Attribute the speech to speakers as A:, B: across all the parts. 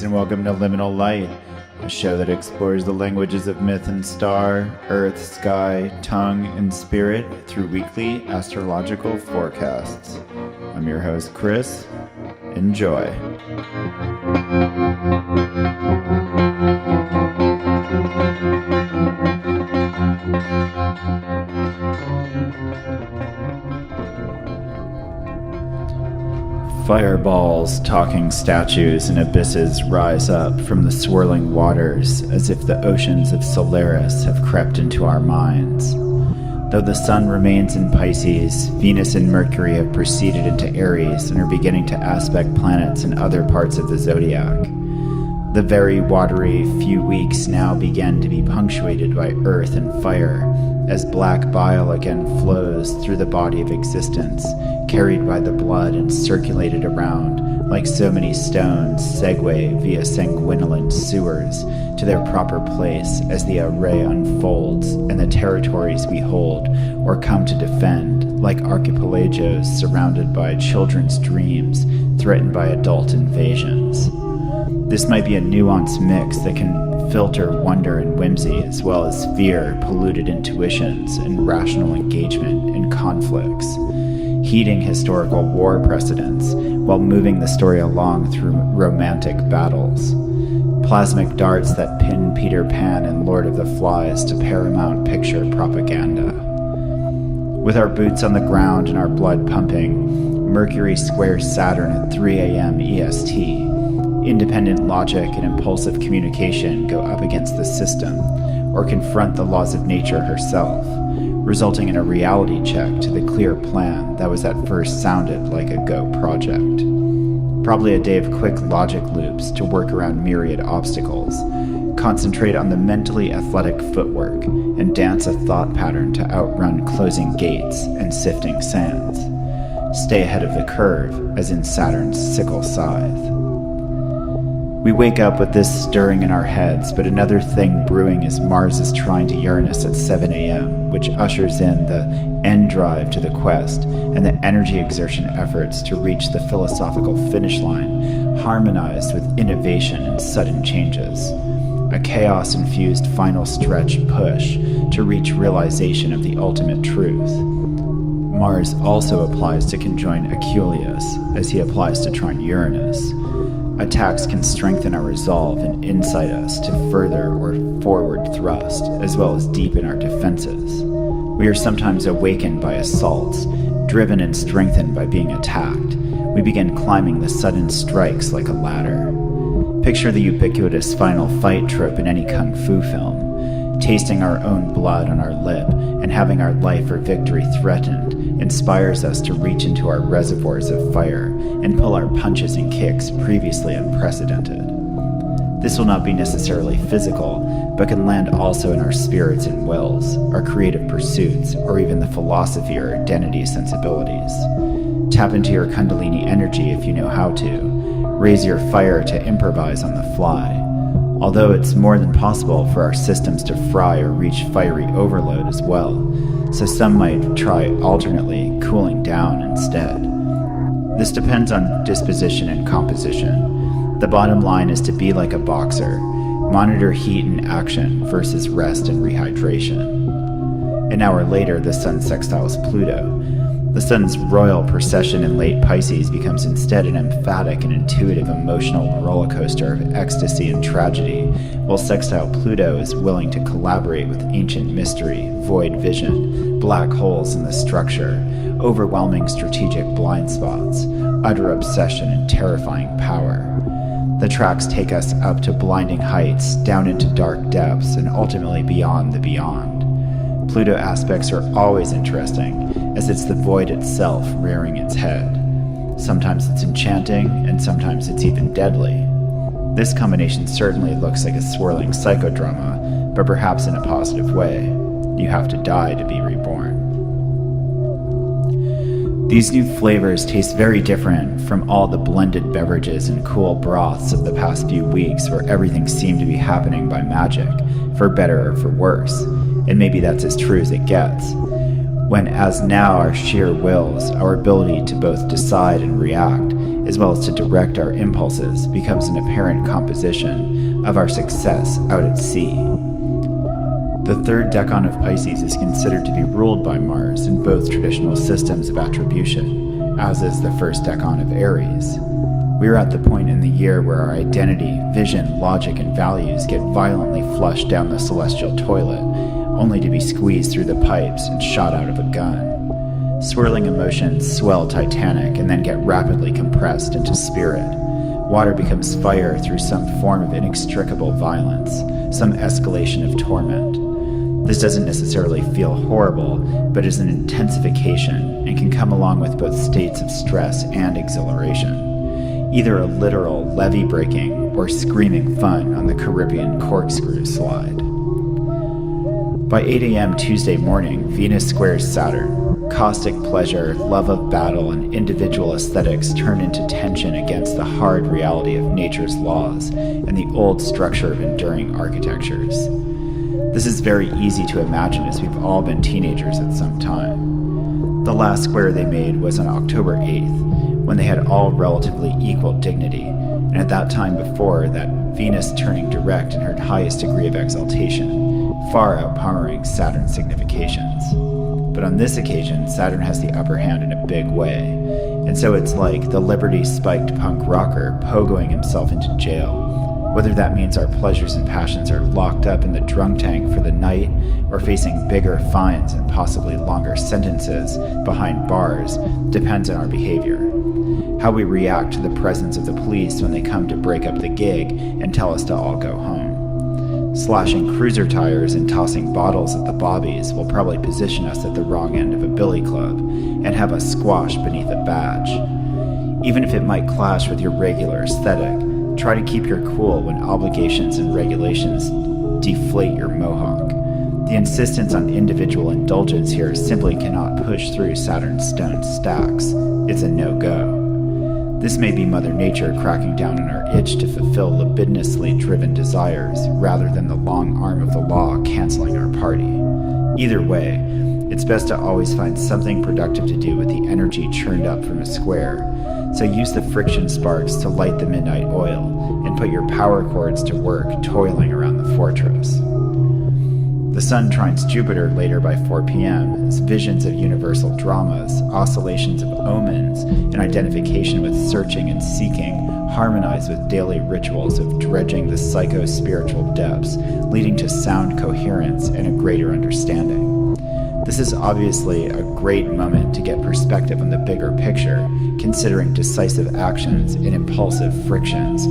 A: and welcome to Liminal Light, a show that explores the languages of myth and star, earth, sky, tongue, and spirit through weekly astrological forecasts. I'm your host, Chris. Enjoy. Fireballs, talking statues, and abysses rise up from the swirling waters as if the oceans of Solaris have crept into our minds. Though the sun remains in Pisces, Venus and Mercury have proceeded into Aries and are beginning to aspect planets in other parts of the zodiac. The very watery few weeks now begin to be punctuated by earth and fire, as black bile again flows through the body of existence, carried by the blood and circulated around, like so many stones segue via sanguinolent sewers to their proper place as the array unfolds and the territories we hold or come to defend, like archipelagos surrounded by children's dreams threatened by adult invasions. This might be a nuanced mix that can filter wonder and whimsy, as well as fear, polluted intuitions, and rational engagement in conflicts, heeding historical war precedents while moving the story along through romantic battles, plasmic darts that pin Peter Pan and Lord of the Flies to paramount picture propaganda. With our boots on the ground and our blood pumping, Mercury squares Saturn at 3 a.m. EST. Independent logic and impulsive communication go up against the system, or confront the laws of nature herself, resulting in a reality check to the clear plan that was at first sounded like a go project. Probably a day of quick logic loops to work around myriad obstacles, concentrate on the mentally athletic footwork, and dance a thought pattern to outrun closing gates and sifting sands. Stay ahead of the curve, as in Saturn's sickle scythe. We wake up with this stirring in our heads, but another thing brewing as Mars is trine to Uranus at 7 a.m., which ushers in the end drive to the quest and the energy exertion efforts to reach the philosophical finish line, harmonized with innovation and sudden changes. A chaos-infused final stretch push to reach realization of the ultimate truth. Mars also applies to conjoin Aculeus, as he applies to trine Uranus. Attacks can strengthen our resolve and incite us to further or forward thrust, as well as deepen our defenses. We are sometimes awakened by assaults, driven and strengthened by being attacked. We begin climbing the sudden strikes like a ladder. Picture the ubiquitous final fight trope in any kung fu film. Tasting our own blood on our lip and having our life or victory threatened inspires us to reach into our reservoirs of fire and pull our punches and kicks previously unprecedented. This will not be necessarily physical, but can land also in our spirits and wills, our creative pursuits, or even the philosophy or identity sensibilities. Tap into your Kundalini energy if you know how to. Raise your fire to improvise on the fly. Although it's more than possible for our systems to fry or reach fiery overload as well, so some might try alternately cooling down instead. This depends on disposition and composition. The bottom line is to be like a boxer, monitor heat and action versus rest and rehydration. An hour later, the sun sextiles Pluto. The sun's royal procession in late Pisces becomes instead an emphatic and intuitive emotional roller coaster of ecstasy and tragedy, while sextile Pluto is willing to collaborate with ancient mystery, void vision, black holes in the structure, overwhelming strategic blind spots, utter obsession and terrifying power. The tracks take us up to blinding heights, down into dark depths, and ultimately beyond the beyond. Pluto aspects are always interesting, as it's the void itself rearing its head. Sometimes it's enchanting, and sometimes it's even deadly. This combination certainly looks like a swirling psychodrama, but perhaps in a positive way. You have to die to be reborn. These new flavors taste very different from all the blended beverages and cool broths of the past few weeks, where everything seemed to be happening by magic, for better or for worse. And maybe that's as true as it gets. When as now our sheer wills, our ability to both decide and react, as well as to direct our impulses, becomes an apparent composition of our success out at sea. The third decan of Pisces is considered to be ruled by Mars in both traditional systems of attribution, as is the first decan of Aries. We are at the point in the year where our identity, vision, logic, and values get violently flushed down the celestial toilet, only to be squeezed through the pipes and shot out of a gun. Swirling emotions swell titanic and then get rapidly compressed into spirit. Water becomes fire through some form of inextricable violence, some escalation of torment. This doesn't necessarily feel horrible, but is an intensification and can come along with both states of stress and exhilaration. Either a literal levee breaking or screaming fun on the Caribbean corkscrew slide. By 8 a.m. Tuesday morning, Venus squares Saturn. Caustic pleasure, love of battle, and individual aesthetics turn into tension against the hard reality of nature's laws and the old structure of enduring architectures. This is very easy to imagine as we've all been teenagers at some time. The last square they made was on October 8th, when they had all relatively equal dignity, and at that time before that Venus turning direct in her highest degree of exaltation, far outpowering Saturn's significations. But on this occasion, Saturn has the upper hand in a big way, and so it's like the liberty-spiked punk rocker pogoing himself into jail. Whether that means our pleasures and passions are locked up in the drunk tank for the night, or facing bigger fines and possibly longer sentences behind bars, depends on our behavior. How we react to the presence of the police when they come to break up the gig and tell us to all go home. Slashing cruiser tires and tossing bottles at the bobbies will probably position us at the wrong end of a billy club and have us squashed beneath a badge. Even if it might clash with your regular aesthetic, try to keep your cool when obligations and regulations deflate your mohawk. The insistence on individual indulgence here simply cannot push through Saturn's stone stacks. It's a no-go. This may be Mother Nature cracking down on our itch to fulfill libidinously driven desires, rather than the long arm of the law canceling our party. Either way, it's best to always find something productive to do with the energy churned up from a square, so use the friction sparks to light the midnight oil, and put your power cords to work toiling around the fortress. The Sun trines Jupiter later by 4 p.m. as visions of universal dramas, oscillations of omens, and identification with searching and seeking harmonize with daily rituals of dredging the psycho-spiritual depths, leading to sound coherence and a greater understanding. This is obviously a great moment to get perspective on the bigger picture, considering decisive actions and impulsive frictions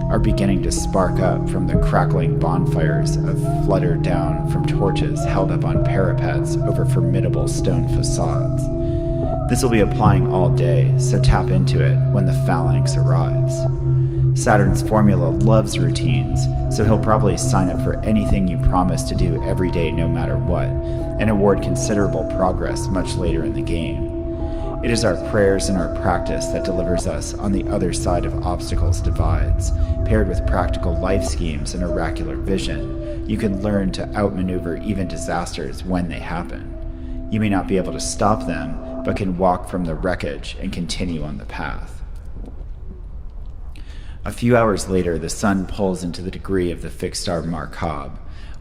A: are beginning to spark up from the crackling bonfires of fluttered down from torches held up on parapets over formidable stone facades. This will be applying all day, so tap into it when the phalanx arrives. Saturn's formula loves routines, so he'll probably sign up for anything you promise to do every day no matter what, and award considerable progress much later in the game. It is our prayers and our practice that delivers us on the other side of obstacles divides. Paired with practical life schemes and oracular vision, you can learn to outmaneuver even disasters when they happen. You may not be able to stop them, but can walk from the wreckage and continue on the path. A few hours later, the sun pulls into the degree of the fixed star Markab,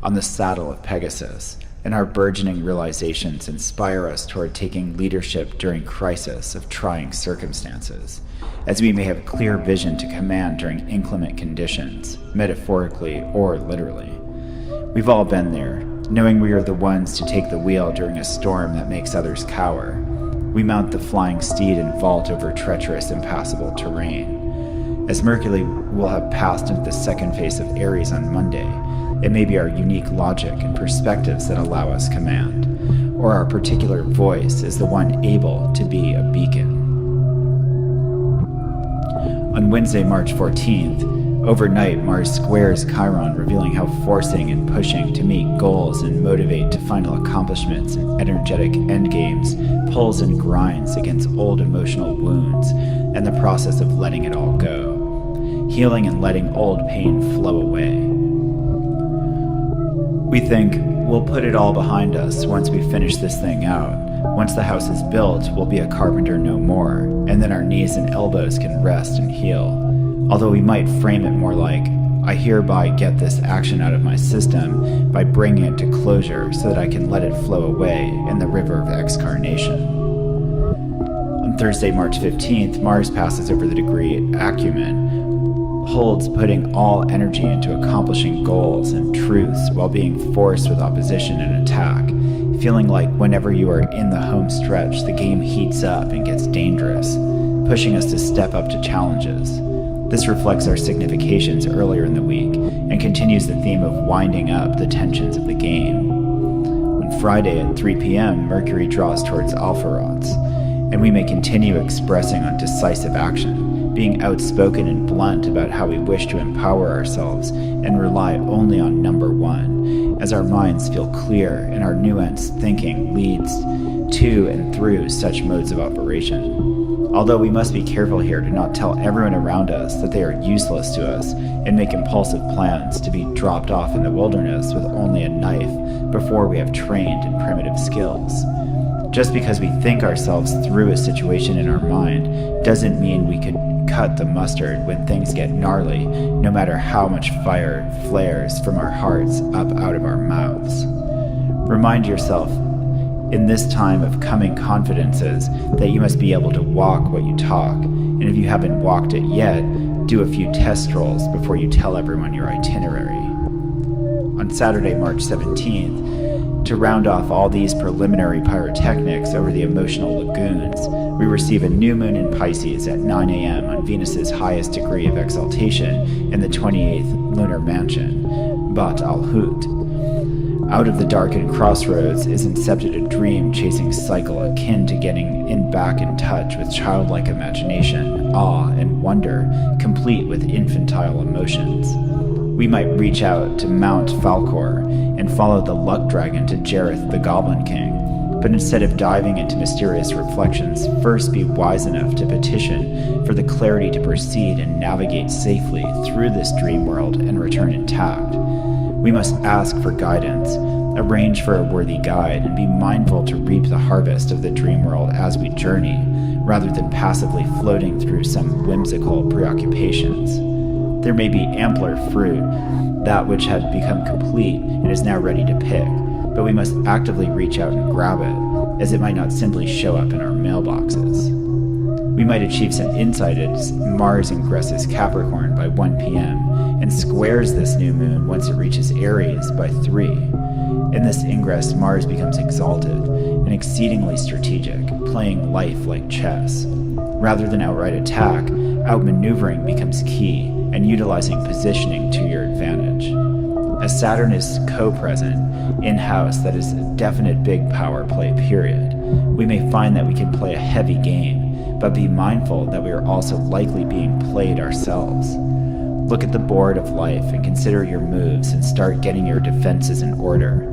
A: on the saddle of Pegasus, and our burgeoning realizations inspire us toward taking leadership during crisis of trying circumstances, as we may have clear vision to command during inclement conditions, metaphorically or literally. We've all been there, knowing we are the ones to take the wheel during a storm that makes others cower. We mount the flying steed and vault over treacherous, impassable terrain. As Mercury will have passed into the second phase of Aries on Monday, it may be our unique logic and perspectives that allow us command, or our particular voice is the one able to be a beacon. On Wednesday, March 14th, overnight Mars squares Chiron, revealing how forcing and pushing to meet goals and motivate to final accomplishments and energetic endgames pulls and grinds against old emotional wounds and the process of letting it all go, healing and letting old pain flow away. We think we'll put it all behind us once we finish this thing out, Once the house is built, we'll be a carpenter no more, and then our knees and elbows can rest and heal. Although we might frame it more like, I hereby get this action out of my system by bringing it to closure so that I can let it flow away in the river of excarnation. On Thursday, March 15th, Mars passes over the degree Acumen, holds putting all energy into accomplishing goals and truths while being forced with opposition and attack, feeling like whenever you are in the home stretch, the game heats up and gets dangerous, pushing us to step up to challenges. This reflects our significations earlier in the week and continues the theme of winding up the tensions of the game. On Friday at 3 p.m., Mercury draws towards Alpha-Rots, and we may continue expressing on decisive action, being outspoken and blunt about how we wish to empower ourselves and rely only on number one, as our minds feel clear and our nuanced thinking leads to and through such modes of operation. Although we must be careful here to not tell everyone around us that they are useless to us and make impulsive plans to be dropped off in the wilderness with only a knife before we have trained in primitive skills. Just because we think ourselves through a situation in our mind doesn't mean we could cut the mustard when things get gnarly, no matter how much fire flares from our hearts up out of our mouths. Remind yourself in this time of coming confidences that you must be able to walk what you talk, and if you haven't walked it yet, do a few test strolls before you tell everyone your itinerary. On Saturday, March 17th, to round off all these preliminary pyrotechnics over the emotional lagoons, we receive a new moon in Pisces at 9 a.m. on Venus's highest degree of exaltation in the 28th lunar mansion, Bat al-Hut. Out of the darkened crossroads is incepted a dream-chasing cycle akin to getting back in touch with childlike imagination, awe, and wonder, complete with infantile emotions. We might reach out to Mount Falkor and follow the luck dragon to Jareth the Goblin King, but instead of diving into mysterious reflections, first be wise enough to petition for the clarity to proceed and navigate safely through this dream world and return intact. We must ask for guidance, arrange for a worthy guide, and be mindful to reap the harvest of the dream world as we journey, rather than passively floating through some whimsical preoccupations. There may be ampler fruit, that which had become complete and is now ready to pick, but we must actively reach out and grab it, as it might not simply show up in our mailboxes. We might achieve some insight as Mars ingresses Capricorn by 1 p.m. and squares this new moon once it reaches Aries by 3. In this ingress, Mars becomes exalted and exceedingly strategic, playing life like chess. Rather than outright attack, outmaneuvering becomes key and utilizing positioning to your advantage. As Saturn is co-present in-house, that is a definite big power play period, we may find that we can play a heavy game, but be mindful that we are also likely being played ourselves. Look at the board of life and consider your moves and start getting your defenses in order.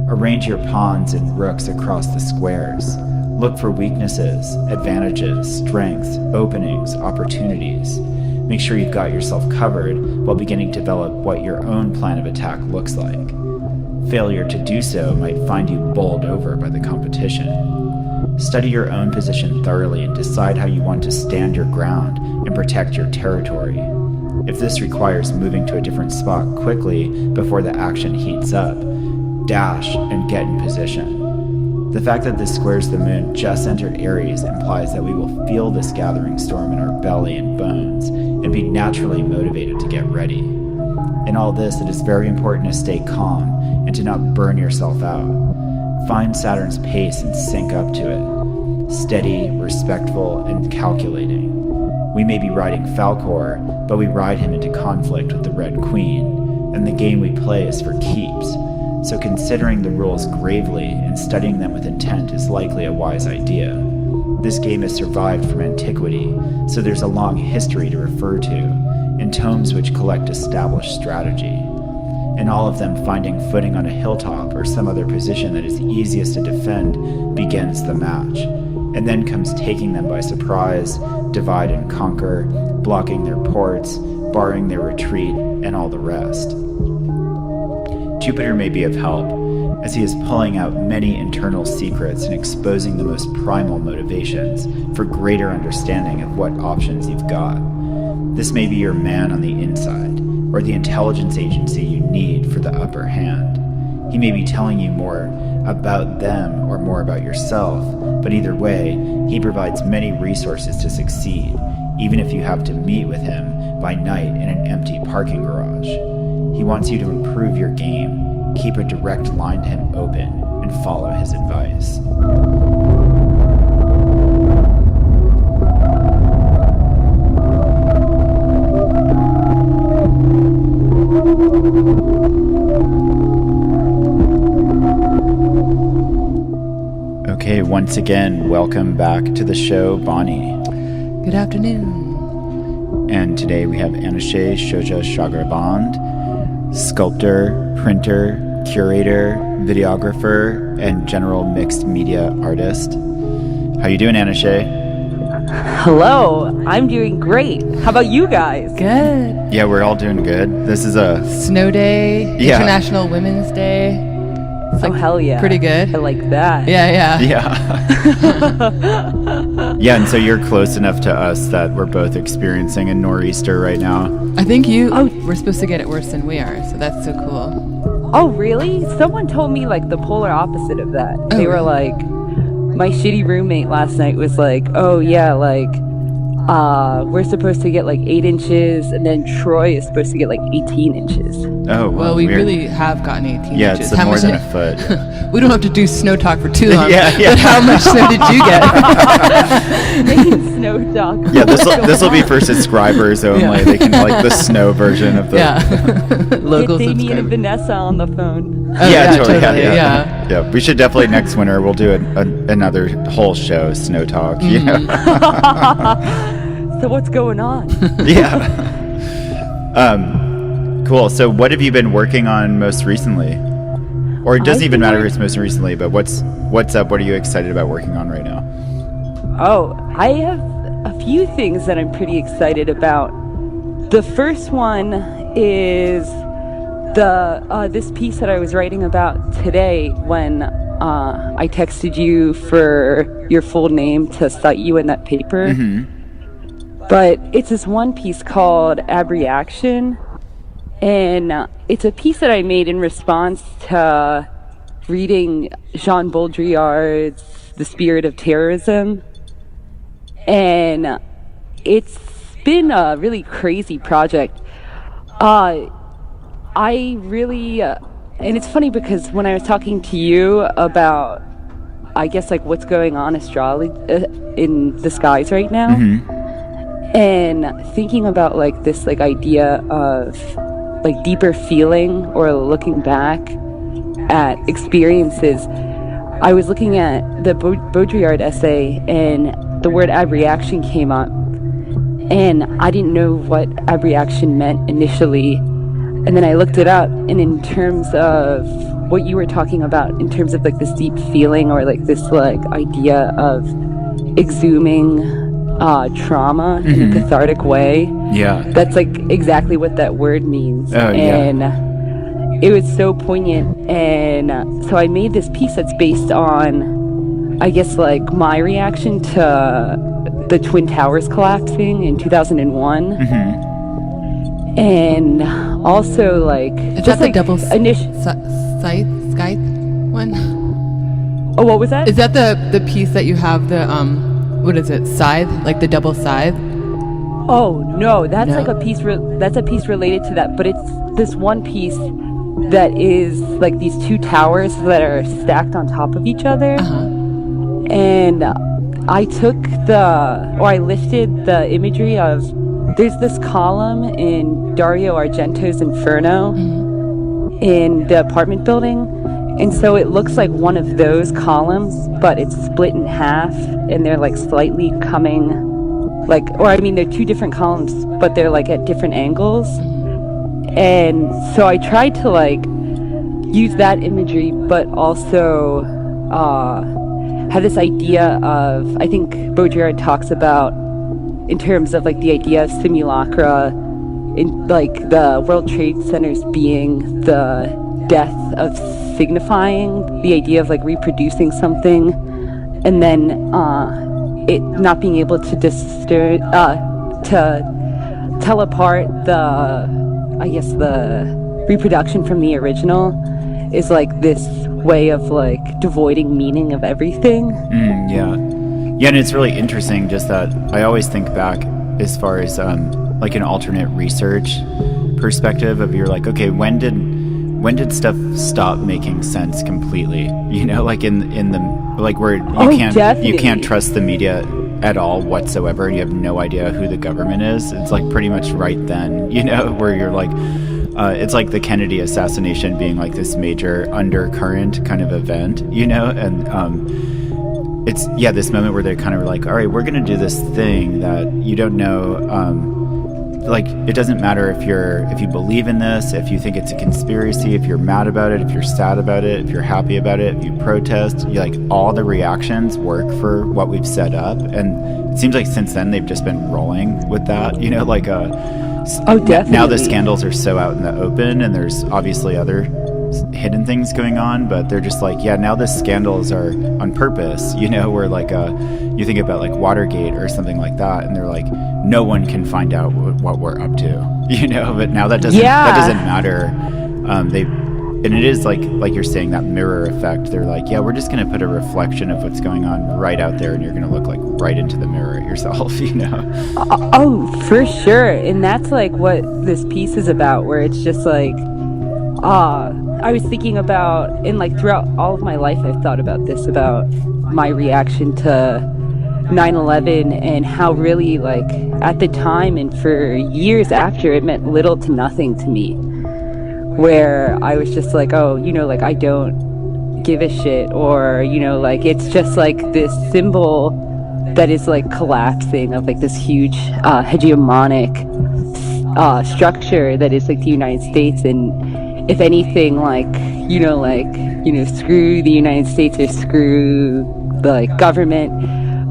A: Arrange your pawns and rooks across the squares. Look for weaknesses, advantages, strengths, openings, opportunities. Make sure you've got yourself covered while beginning to develop what your own plan of attack looks like. Failure to do so might find you bowled over by the competition. Study your own position thoroughly and decide how you want to stand your ground and protect your territory. If this requires moving to a different spot quickly before the action heats up, dash and get in position. The fact that this squares the moon just entered Aries implies that we will feel this gathering storm in our belly and bones and be naturally motivated to get ready. In all this, it is very important to stay calm and to not burn yourself out. Find Saturn's pace and sync up to it. Steady, respectful, and calculating. We may be riding Falkor, but we ride him into conflict with the Red Queen, and the game we play is for keeps. So considering the rules gravely and studying them with intent is likely a wise idea. This game has survived from antiquity, so there's a long history to refer to, in tomes which collect established strategy. In all of them, finding footing on a hilltop or some other position that is easiest to defend begins the match, and then comes taking them by surprise, divide and conquer, blocking their ports, barring their retreat, and all the rest. Jupiter may be of help, as he is pulling out many internal secrets and exposing the most primal motivations for greater understanding of what options you've got. This may be your man on the inside, or the intelligence agency you need for the upper hand. He may be telling you more about them or more about yourself, but either way, he provides many resources to succeed, even if you have to meet with him by night in an empty parking garage. He wants you to improve your game, keep a direct line to him open, and follow his advice. Okay, once again, welcome back to the show, Bonnie.
B: Good afternoon.
A: And today we have Anoushe Shoja-Chaghorvand, sculptor, printer, curator, videographer, and general mixed media artist. How you doing, Anoushe?
C: Hello, I'm doing great. How about you guys?
B: Good.
A: Yeah, we're all doing good. This is a
B: Snow Day,
A: Yeah.
B: International Women's Day. It's
C: Oh, hell yeah.
B: pretty good.
C: I like that.
B: Yeah.
A: Yeah. Yeah, and so you're close enough to us that we're both experiencing a nor'easter right now.
B: I think
C: Oh.
B: we're supposed to get it worse than we are, so that's so cool.
C: Oh, really? Someone told me like the polar opposite of that.
B: Oh,
C: They were
B: really?
C: like, my shitty roommate last night was like, oh yeah, like, we're supposed to get like 8 inches, and then Troy is supposed to get like 18 inches.
A: Oh,
B: Well, we
A: weird.
B: really have gotten 18
A: Yeah,
B: inches.
A: it's more than a foot.
B: We don't have to do snow talk for too long.
A: Yeah.
B: But how much snow did you get?
C: Snow dog.
A: Yeah, this will be for subscribers only.
B: Yeah.
A: They can like the snow version of the.
B: Yeah. Local
C: Get Damien and
B: subscribers.
C: Vanessa on the phone.
B: Oh,
A: Yeah, totally.
B: Yeah.
A: Yeah, we should definitely next winter we'll do another whole show, Snow Talk. You know?
C: So what's going on?
A: Yeah. Cool. So, what have you been working on most recently? Or it doesn't even matter if it's most recently, but what's up? What are you excited about working on right now?
C: Oh, I have a few things that I'm pretty excited about. The first one is this piece that I was writing about today when I texted you for your full name to cite you in that paper.
A: Mm-hmm.
C: But it's this one piece called Abreaction, and it's a piece that I made in response to reading Jean Baudrillard's The Spirit of Terrorism. And it's been a really crazy project. I really, and it's funny because when I was talking to you about, I guess, like what's going on in the skies right now, and thinking about like this like idea of like deeper feeling or looking back at experiences, I was looking at the Baudrillard essay and the word abreaction came up, and I didn't know what abreaction meant initially, and then I looked it up, and in terms of what you were talking about in terms of like this deep feeling or like this like idea of exhuming trauma in a cathartic way,
A: Yeah.
C: that's like exactly what that word means.
A: Oh, yeah.
C: And it was so poignant, and so I made this piece that's based on, I guess, like my reaction to the Twin Towers collapsing in 2001. And also like
B: Is
C: just
B: that the
C: like
B: double
C: initial.
B: scythe one?
C: Oh, what was that?
B: Is that the piece that you have the what is it, scythe, like the double scythe?
C: Oh no, that's
B: No?
C: like a piece. That's a piece related to that, but it's this one piece that is like these two towers that are stacked on top of each other. And I lifted the imagery of. There's this column in Dario Argento's Inferno in the apartment building, and so it looks like one of those columns, but it's split in half, and they're like slightly coming, like, or I mean, they're two different columns, but they're like at different angles. And so I tried to like use that imagery, but also have this idea of, I think Baudrillard talks about in terms of like the idea of simulacra, in like the World Trade Centers being the death of signifying, the idea of like reproducing something, and then it not being able to to tell apart the reproduction from the original is like this way of like devoiding meaning of everything.
A: Yeah, and it's really interesting just that I always think back as far as like an alternate research perspective of, you're like, okay, when did stuff stop making sense completely? You know, like in the like where you can't trust the media at all whatsoever, and you have no idea who the government is. It's like pretty much right then, you know, where you're like, it's like the Kennedy assassination being like this major undercurrent kind of event, you know, and it's this moment where they're kind of like, all right, we're gonna do this thing that you don't know. Like, it doesn't matter if you believe in this, if you think it's a conspiracy, if you're mad about it, if you're sad about it, if you're happy about it, if you protest, you like all the reactions work for what we've set up. And it seems like since then they've just been rolling with that, you know, like
C: definitely.
A: Now the scandals are so out in the open, and there's obviously other hidden things going on, but they're just like, now the scandals are on purpose, you know, where like you think about like Watergate or something like that, and they're like, no one can find out what we're up to, you know, but now that doesn't matter. And it is like you're saying, that mirror effect. They're like, we're just going to put a reflection of what's going on right out there, and you're going to look like right into the mirror at yourself, you know?
C: Oh, for sure. And that's like what this piece is about, where it's just like, I was thinking about, and like throughout all of my life, I've thought about this, about my reaction to 9/11 and how really like at the time and for years after, it meant little to nothing to me, where I was just like, oh, you know, like I don't give a shit, or, you know, like it's just like this symbol that is like collapsing of like this huge hegemonic structure that is like the United States. And if anything, like, you know, screw the United States or screw the like government.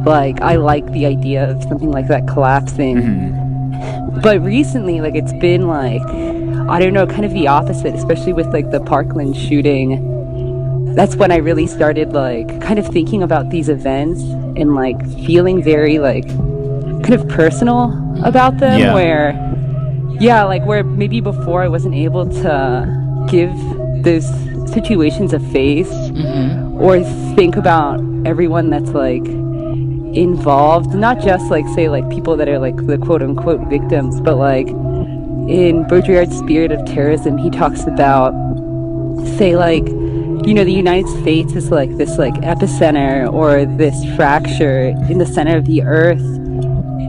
C: Like, I like the idea of something like that collapsing. Mm-hmm. But recently, like, it's been like, I don't know, kind of the opposite, especially with like the Parkland shooting. That's when I really started like kind of thinking about these events and like feeling very like kind of personal about them, where maybe before I wasn't able to give those situations a face, or think about everyone that's like involved, not just like say like people that are like the quote unquote victims, but like in Baudrillard's Spirit of Terrorism, he talks about, say, like, you know, the United States is like this like epicenter or this fracture in the center of the earth,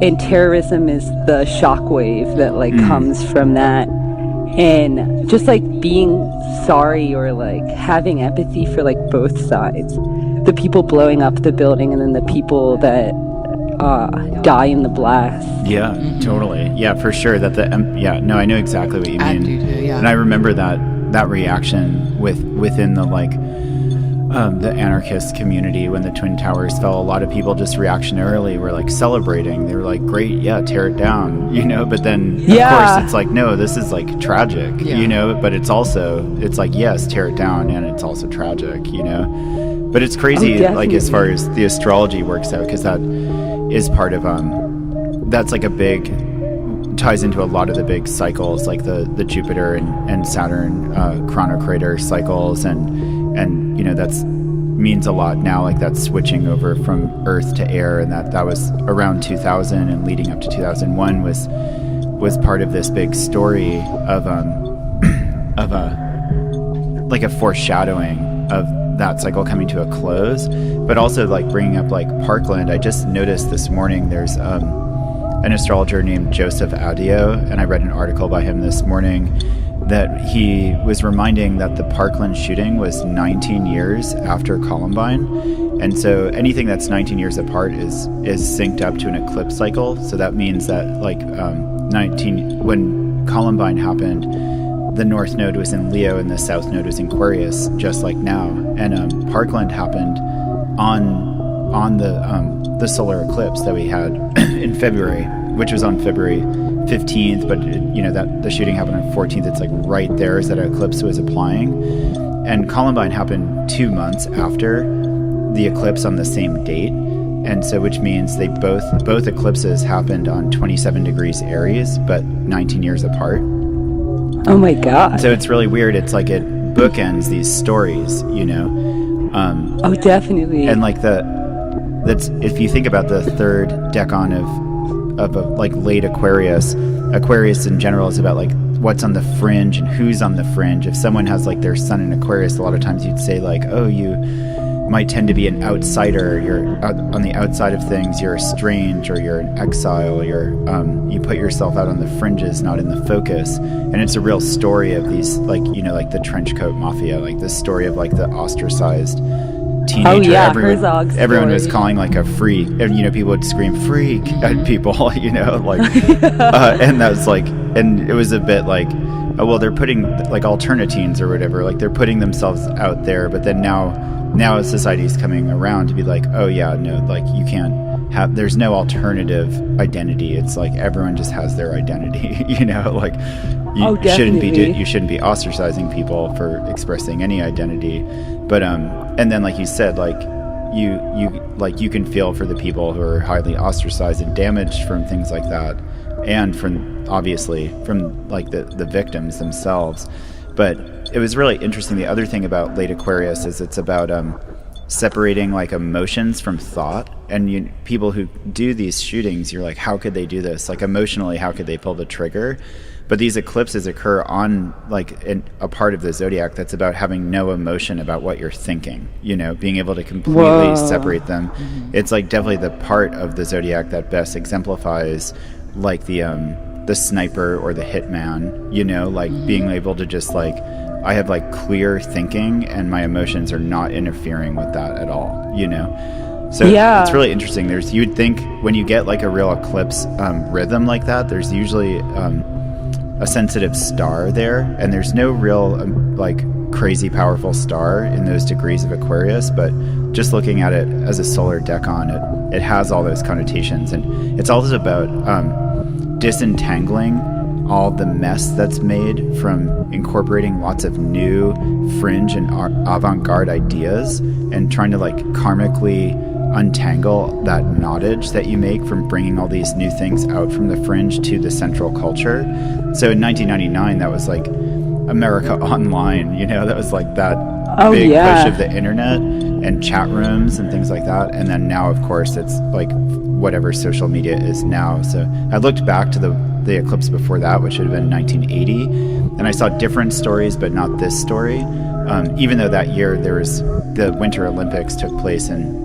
C: and terrorism is the shockwave that like comes from that. And just like being sorry or like having empathy for like both sides, the people blowing up the building and then the people that die in the blast.
A: Totally, for sure. That I know exactly what you mean. I do too, and I remember that reaction within the like the anarchist community when the Twin Towers fell. A lot of people just reactionarily were like celebrating. They were like, great, tear it down, you know. But then of course it's like, no, this is like tragic, you know. But it's like, yes, tear it down, and it's also tragic, you know. But it's crazy, like as far as the astrology works out, because that is part of that's like a big ties into a lot of the big cycles, like the Jupiter and Saturn chronocrater cycles, and you know, that's means a lot now, like that's switching over from Earth to air, and that was around 2000 and leading up to 2001 was part of this big story of like a foreshadowing of that cycle coming to a close, but also like bringing up like Parkland. I just noticed this morning there's an astrologer named Joseph Adio, and I read an article by him this morning that he was reminding that the Parkland shooting was 19 years after Columbine, and so anything that's 19 years apart is synced up to an eclipse cycle. So that means that like when Columbine happened, the North Node was in Leo and the South Node was in Aquarius, just like now. And Parkland happened on the solar eclipse that we had in February, which was on February 15th, but that the shooting happened on 14th. It's like right there as that eclipse was applying, and Columbine happened 2 months after the eclipse on the same date, and so which means they both eclipses happened on 27 degrees Aries, but 19 years apart.
C: Oh my God!
A: So it's really weird. It's like it bookends these stories,
C: oh, definitely.
A: and like that's if you think about the third decan of a like late Aquarius in general is about like what's on the fringe and who's on the fringe. If someone has like their sun in Aquarius, a lot of times you'd say like, oh, you might tend to be an outsider, you're on the outside of things, you're estranged, or you're an exile, you put yourself out on the fringes, not in the focus. And it's a real story of these like like the trench coat mafia, like this story of like the ostracized teenager.
C: Oh yeah,
A: everyone was calling like a freak, and people would scream freak at people, like and that was like, and it was a bit like, oh well, they're putting like alternatines or whatever, like they're putting themselves out there, but then now society's coming around to be like, oh yeah, no, like you can't have, there's no alternative identity. It's like everyone just has their identity, like you shouldn't be ostracizing people for expressing any identity. But and then like you said, like you can feel for the people who are highly ostracized and damaged from things like that, and from obviously from like the victims themselves. But it was really interesting. The other thing about late Aquarius is it's about separating like emotions from thought. And people who do these shootings, you're like, how could they do this? Like emotionally, how could they pull the trigger? But these eclipses occur on like a part of the zodiac that's about having no emotion about what you're thinking, being able to completely separate them. Mm-hmm. It's like definitely the part of the zodiac that best exemplifies like the sniper or the hitman, like being able to just like, I have like clear thinking and my emotions are not interfering with that at all, So it's really interesting. You'd think when you get like a real eclipse rhythm like that, there's usually a sensitive star there, and there's no real like crazy powerful star in those degrees of Aquarius, but just looking at it as a solar decan, it has all those connotations, and it's also about disentangling all the mess that's made from incorporating lots of new fringe and avant-garde ideas and trying to like karmically untangle that knottage that you make from bringing all these new things out from the fringe to the central culture. So in 1999, that was like America Online, that was like that big push of the internet and chat rooms and things like that. And then now, of course, it's like whatever social media is now. So I looked back to the eclipse before that, which would have been 1980, and I saw different stories, but not this story. Even though that year there was the Winter Olympics took place in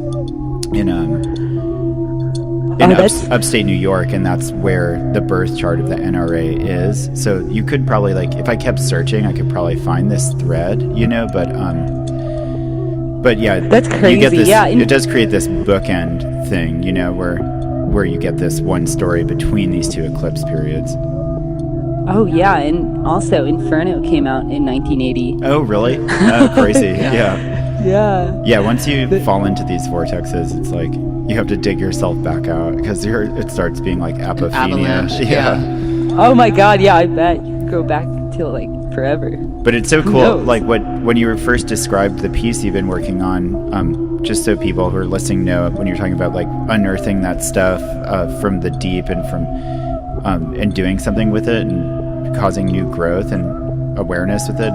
A: upstate New York, and that's where the birth chart of the NRA is. So you could probably, like, if I kept searching, I could probably find this thread, but yeah,
C: that's crazy.
A: You get this, it does create this bookend thing, where you get this one story between these two eclipse periods.
C: Oh yeah, and also Inferno came out in 1980.
A: Oh really? Crazy. Yeah. Yeah, once you fall into these vortexes, it's like you have to dig yourself back out because it starts being like apophenia.
B: Avalanche. Yeah.
C: Oh my God, yeah, I bet you go back till like forever.
A: But it's so cool, like when you were first described the piece you've been working on, just so people who are listening know, when you're talking about like unearthing that stuff from the deep and from and doing something with it and causing new growth and awareness with it,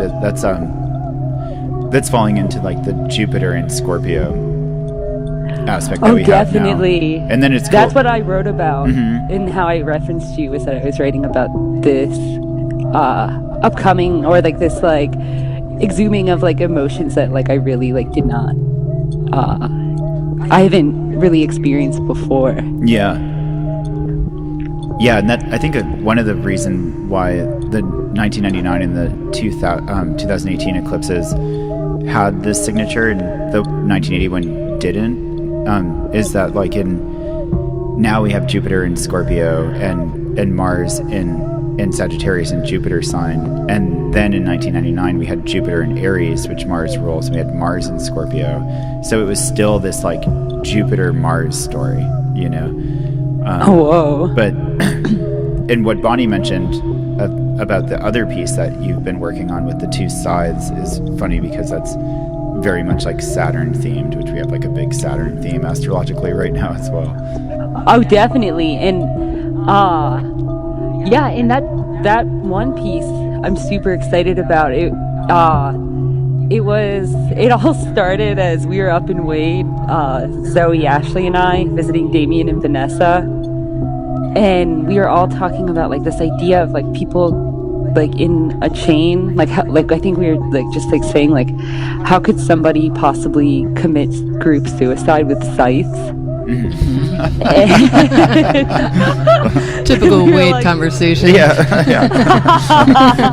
A: that's falling into like the Jupiter and Scorpio aspect that we
C: definitely.
A: have now. And then it's
C: that's what I wrote about, and how I referenced you was that I was writing about this upcoming, or like this like exhuming of like emotions that like I really like did not I haven't really experienced before.
A: Yeah, and that, I think one of the reason why the 1999 and the 2018 eclipses had this signature and the 1980 one didn't, is that like now we have Jupiter in Scorpio and Mars in Sagittarius and Jupiter sign, and then in 1999 we had Jupiter in Aries, which Mars rules, and we had Mars in Scorpio. So it was still this like Jupiter Mars story,
C: Whoa.
A: But and what Bonnie mentioned about the other piece that you've been working on with the two sides is funny because that's very much like Saturn themed, which we have like a big Saturn theme astrologically right now as well.
C: Oh, definitely. And yeah, and that one piece I'm super excited about. It all started as we were up in Wade, Zoe, Ashley, and I visiting Damien and Vanessa, and we were all talking about like this idea of like people like in a chain, like I think we were like just like saying like how could somebody possibly commit group suicide with scythes?
B: Typical Wade conversation.
A: Yeah.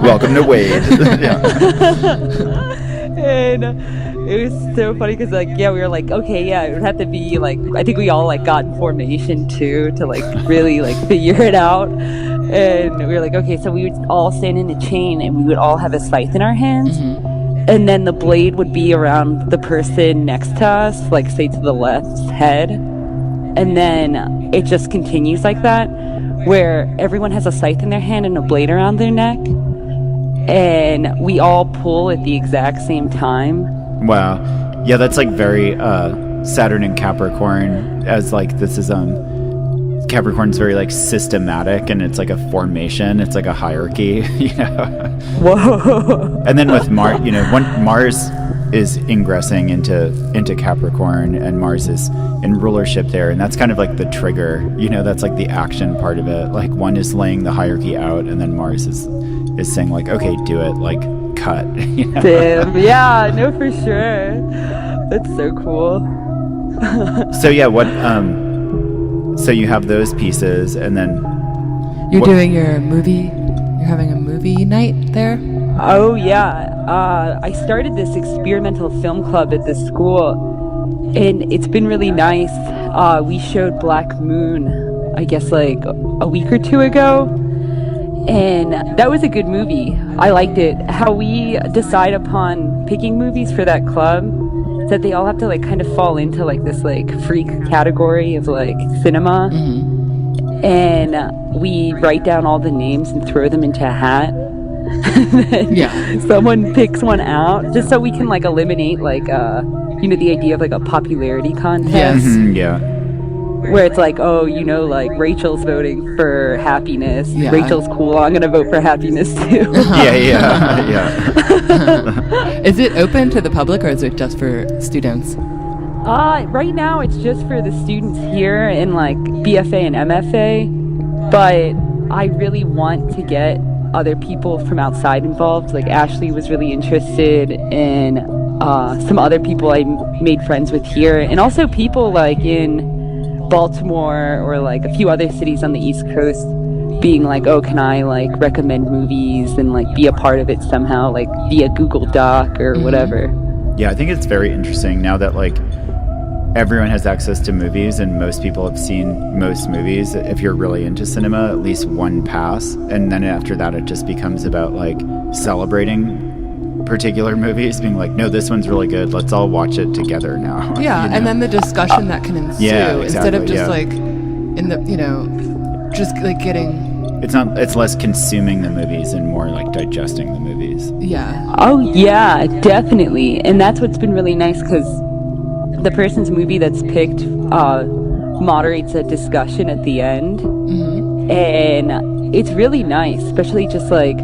A: Welcome to Wade. Yeah.
C: And it was so funny because like we were like, okay, yeah, it would have to be like, I think we all like got in formation too to like really like figure it out. And we were like, okay, so we would all stand in a chain and we would all have a scythe in our hands. And then the blade would be around the person next to us, like say to the left's head. And then it just continues like that, where everyone has a scythe in their hand and a blade around their neck. And we all pull at the exact same time.
A: Wow. Yeah, that's like very Saturn and Capricorn, as like this is Capricorn's very like systematic, and it's like a formation, it's like a hierarchy, you know.
C: Whoa.
A: And then with Mars, you know, when Mars is ingressing into Capricorn, and Mars is in rulership there, and that's kind of like the trigger, you know, that's like the action part of it. Like one is laying the hierarchy out, and then Mars is saying like, okay, do it, like cut. You know?
C: Damn, yeah, no, for sure. That's so cool.
A: So yeah, what so you have those pieces, and then
B: you're doing your movie. You're having a movie night there.
C: Oh yeah, I started this experimental film club at this school, and it's been really nice. We showed Black Moon, I guess like a week or two ago, and that was a good movie. I liked it. How we decide upon picking movies for that club is that they all have to like kind of fall into like this like freak category of like cinema. And we write down all the names and throw them into a hat. Yeah. Someone picks one out just so we can like eliminate like you know, the idea of like a popularity contest.
B: Yes.
A: Yeah.
C: Where it's like, oh, you know, like Rachel's voting for happiness.
B: Yeah.
C: Rachel's cool. I'm gonna vote for happiness too.
A: Yeah.
B: Is it open to the public or is it just for students?
C: Right now it's just for the students here in like BFA and MFA, but I really want to get other people from outside involved. Like Ashley was really interested in some other people I made friends with here, and also people like in Baltimore or like a few other cities on the East Coast being like, oh, can I like recommend movies and like be a part of it somehow, like via Google Doc or whatever.
A: Yeah, I think it's very interesting now that like everyone has access to movies, and most people have seen most movies. If you're really into cinema, at least one pass, and then after that it just becomes about like celebrating particular movies, being like, no, this one's really good, let's all watch it together now.
B: Yeah, you know? And then the discussion that can ensue, instead of just like in the, you know, just like getting,
A: it's less consuming the movies and more like digesting the movies.
B: Yeah.
C: Oh yeah, definitely. And that's what's been really nice, because the person's movie that's picked moderates a discussion at the end. And it's really nice, especially just like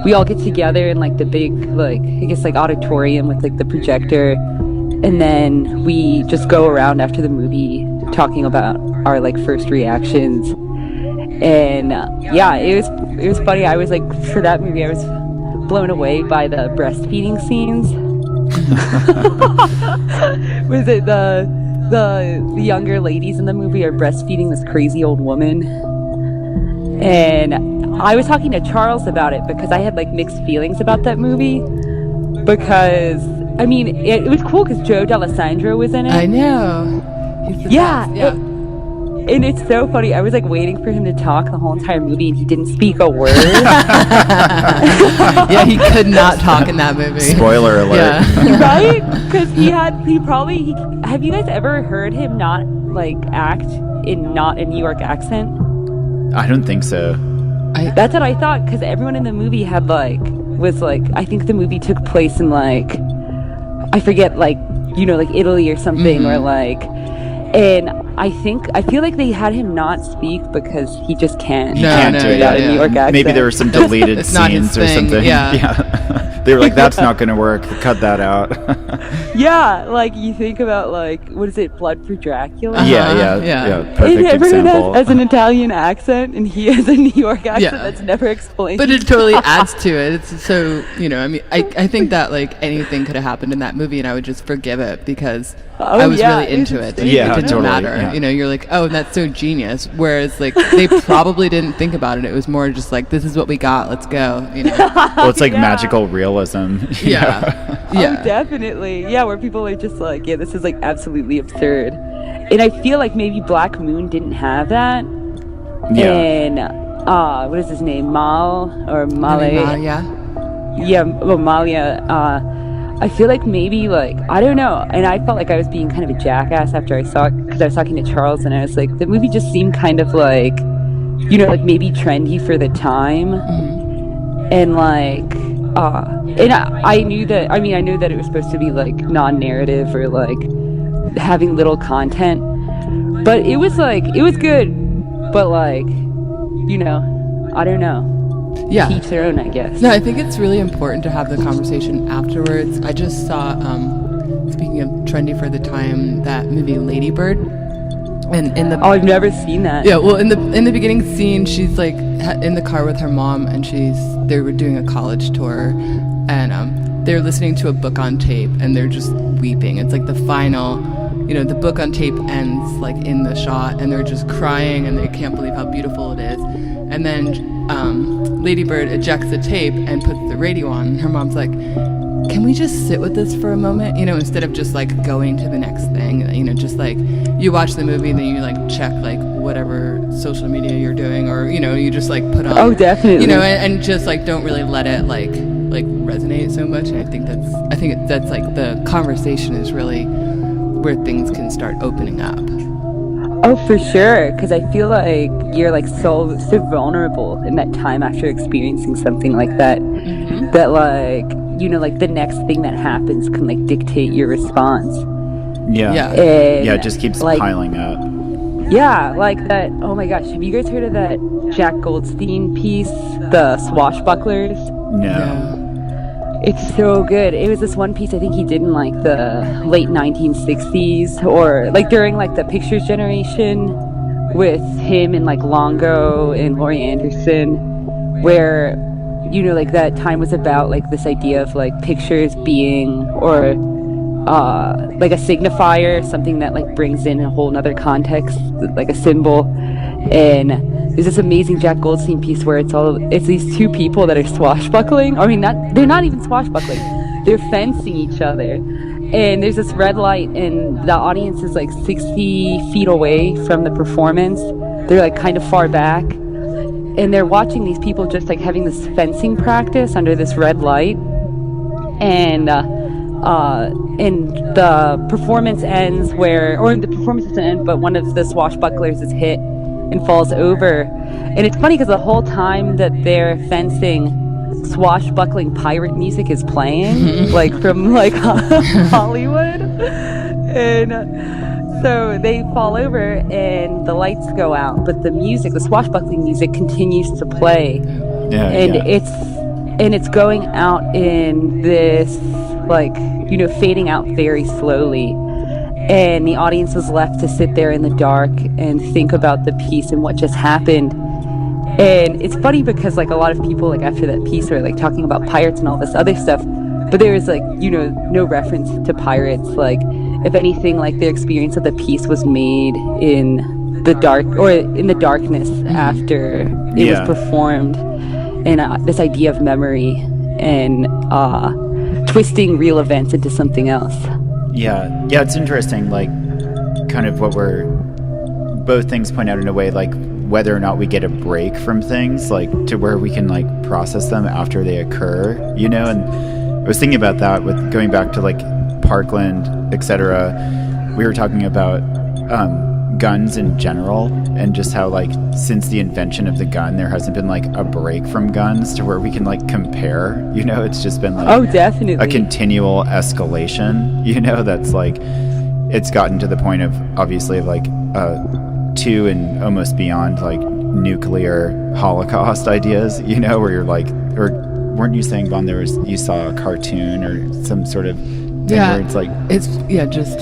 C: we all get together in like the big, like I guess like auditorium with like the projector, and then we just go around after the movie talking about our like first reactions. And yeah, it was funny. I was like, for that movie I was blown away by the breastfeeding scenes. Was it the younger ladies in the movie are breastfeeding this crazy old woman? And I was talking to Charles about it because I had like mixed feelings about that movie, because I mean it was cool because Joe D'Alessandro was in it.
B: I know. He's the best. Yeah.
C: And it's so funny. I was like waiting for him to talk the whole entire movie, and he didn't speak a word.
B: Yeah, he could not talk in that movie.
A: Spoiler alert.
B: Yeah.
C: Right? Because have you guys ever heard him not like act in not a New York accent?
A: I don't think so.
C: That's what I thought, because everyone in the movie had was I think the movie took place in I forget, Italy or something, or and I feel like they had him not speak because he just can't.
A: He can't do it.
C: New York accent.
A: Maybe there were some deleted scenes or something.
B: Yeah.
A: They were like, that's not going to work. Cut that out.
C: Yeah, you think about what is it, Blood for Dracula?
A: Yeah. Perfect
C: And everyone
A: example.
C: has an Italian accent, and he has a New York accent that's never explained.
B: But it totally adds to it. It's so, I think that anything could have happened in that movie, and I would just forgive it because I was really into it.
A: Yeah,
B: it didn't
A: totally,
B: matter.
A: yeah.
B: You're like, oh, that's so genius. Whereas they probably didn't think about it. It was more just this is what we got. Let's go.
A: Well, it's magical realism.
B: Yeah.
C: Oh, definitely. Yeah, where people are just this is absolutely absurd. And I feel like maybe Black Moon didn't have that.
A: Yeah.
C: And what is his name? Male.
B: Yeah.
C: Yeah, well, Malia. I feel like maybe I don't know, and I felt like I was being kind of a jackass after I saw it, because I was talking to Charles and I was like, the movie just seemed kind of maybe trendy for the time, and and I knew that. I mean, I knew that it was supposed to be non-narrative or having little content, but it was good, but I don't know.
B: Yeah.
C: Each their own, I guess.
B: No, I think it's really important to have the conversation afterwards. I just saw, speaking of trendy for the time, that movie Lady Bird. And
C: I've never seen that.
B: Yeah, well, in the beginning scene, she's in the car with her mom, and they were doing a college tour, and they're listening to a book on tape, and they're just weeping. It's the final, the book on tape ends in the shot, and they're just crying, and they can't believe how beautiful it is. And then Lady Bird ejects the tape and puts the radio on. And her mom's like, can we just sit with this for a moment? Instead of just going to the next thing, just you watch the movie, then you check whatever social media you're doing, or, you just put on.
C: Oh, definitely.
B: And just don't really let it resonate so much. And I think that's the conversation is really where things can start opening up.
C: Oh, for sure, because I feel like you're so vulnerable in that time after experiencing something like that, that the next thing that happens can dictate your response.
A: Yeah.
C: And,
A: it just keeps piling up.
C: Yeah, that. Oh my gosh, have you guys heard of that Jack Goldstein piece, The Swashbucklers?
A: No.
B: Yeah.
C: It's so good. It was this one piece I think he did in the late 1960s, or during the Pictures generation, with him and Longo and Laurie Anderson, where that time was about this idea of pictures being, or a signifier, something that brings in a whole nother context, a symbol. And there's this amazing Jack Goldstein piece where it's these two people that are swashbuckling. I mean, they're not even swashbuckling. They're fencing each other. And there's this red light, and the audience is 60 feet away from the performance. They're kind of far back. And they're watching these people just having this fencing practice under this red light. And the performance ends the performance doesn't end, but one of the swashbucklers is hit and falls over. And it's funny because the whole time that they're fencing, swashbuckling pirate music is playing, from Hollywood. And so they fall over and the lights go out, but the swashbuckling music continues to play. It's going out in this fading out very slowly. And the audience was left to sit there in the dark and think about the piece and what just happened. And it's funny because a lot of people after that piece are talking about pirates and all this other stuff, but there was no reference to pirates. If anything, their experience of the piece was made in the dark, or in the darkness after it was performed. And this idea of memory and twisting real events into something else.
A: Yeah, it's interesting, kind of what we're both things point out in a way, whether or not we get a break from things, to where we can process them after they occur, and I was thinking about that with going back to Parkland, etc. We were talking about guns in general, and just how like since the invention of the gun there hasn't been like a break from guns to where we can like compare, you know. It's just been like
C: definitely
A: a continual escalation, you know, that's like it's gotten to the point of obviously of like to and almost beyond like nuclear holocaust ideas, you know, where you're like, or weren't you saying, Vaughn, you saw a cartoon or some sort of thing where it's like
B: just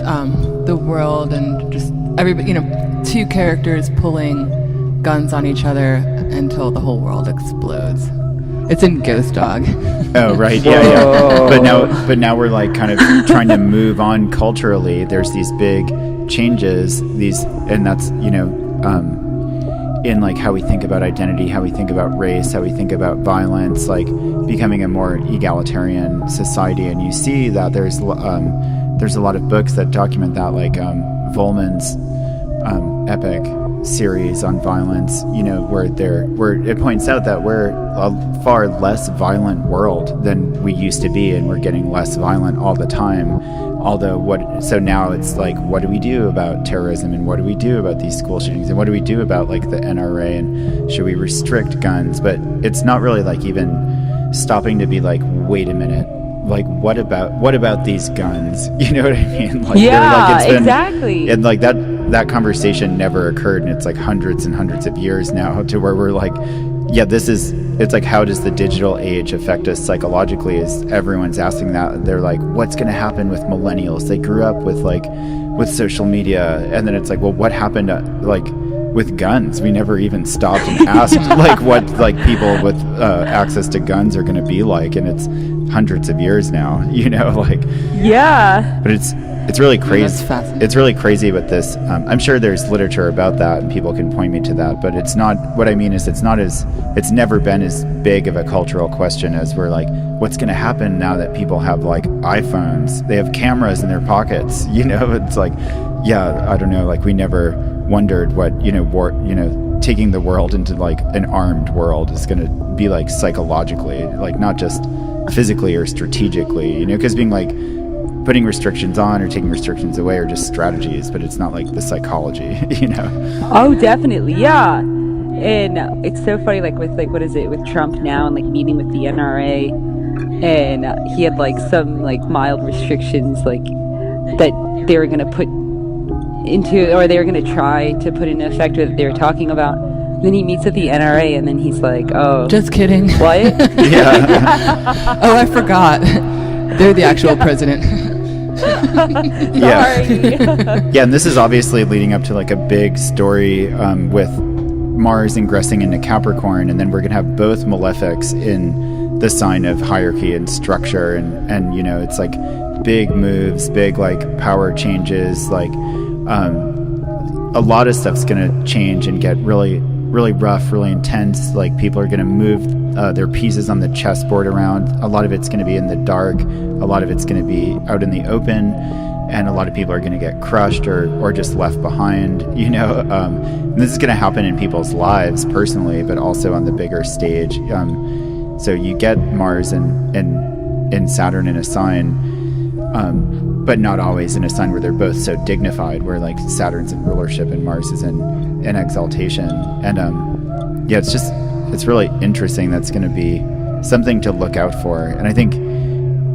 B: the world and just everybody, you know, two characters pulling guns on each other until the whole world explodes. It's in Ghost Dog.
A: Oh, right. Yeah. But now we're like kind of trying to move on culturally. There's these big changes, and that's, you know, in like how we think about identity, how we think about race, how we think about violence, like becoming a more egalitarian society. And you see that there's a lot of books that document that, like Volman's epic series on violence, you know, where it points out that we're a far less violent world than we used to be, and we're getting less violent all the time. So now it's like, what do we do about terrorism, and what do we do about these school shootings, and what do we do about like the NRA, and should we restrict guns? But it's not really like even stopping to be like, wait a minute, like what about these guns? You know what I mean? Like,
C: exactly.
A: And like that conversation never occurred, and it's like hundreds and hundreds of years now to where we're like, yeah, it's like, how does the digital age affect us psychologically? Is everyone's asking that. They're like, what's going to happen with millennials? They grew up with social media, and then it's like, well, what happened like with guns? We never even stopped and asked like what like people with access to guns are going to be like, and it's hundreds of years now, you know, like,
C: yeah.
A: But it's really crazy. It's really crazy with this. I'm sure there's literature about that, and people can point me to that. But it's not. What I mean is, it's never been as big of a cultural question as we're like, what's going to happen now that people have like iPhones? They have cameras in their pockets. You know, it's like, yeah, I don't know. Like, we never wondered what, you know, taking the world into like an armed world is going to be like psychologically, like not just physically or strategically. You know, because being like, putting restrictions on or taking restrictions away are just strategies, but it's not like the psychology, you know?
C: Oh, definitely, yeah. And it's so funny, like with like, what is it, with Trump now and like meeting with the NRA, and he had like some like mild restrictions like that they were going to put into, or they were going to try to put into effect, that they were talking about. Then he meets with the NRA, and then he's like, oh.
B: Just kidding.
C: What?
A: Yeah.
B: Oh, I forgot. They're the actual president.
A: Yeah. Yeah, and this is obviously leading up to like a big story with Mars ingressing into Capricorn, and then we're going to have both malefics in the sign of hierarchy and structure, and you know, it's like big moves, big like power changes, like a lot of stuff's going to change and get really, really rough, really intense. Like, people are going to move their pieces on the chessboard around. A lot of it's going to be in the dark. A lot of it's going to be out in the open, and a lot of people are going to get crushed or just left behind, you know. And this is going to happen in people's lives personally, but also on the bigger stage. So you get Mars and Saturn in a sign, but not always in a sign where they're both so dignified, where like Saturn's in rulership and Mars is in exaltation. And yeah, it's really interesting. That's going to be something to look out for. And I think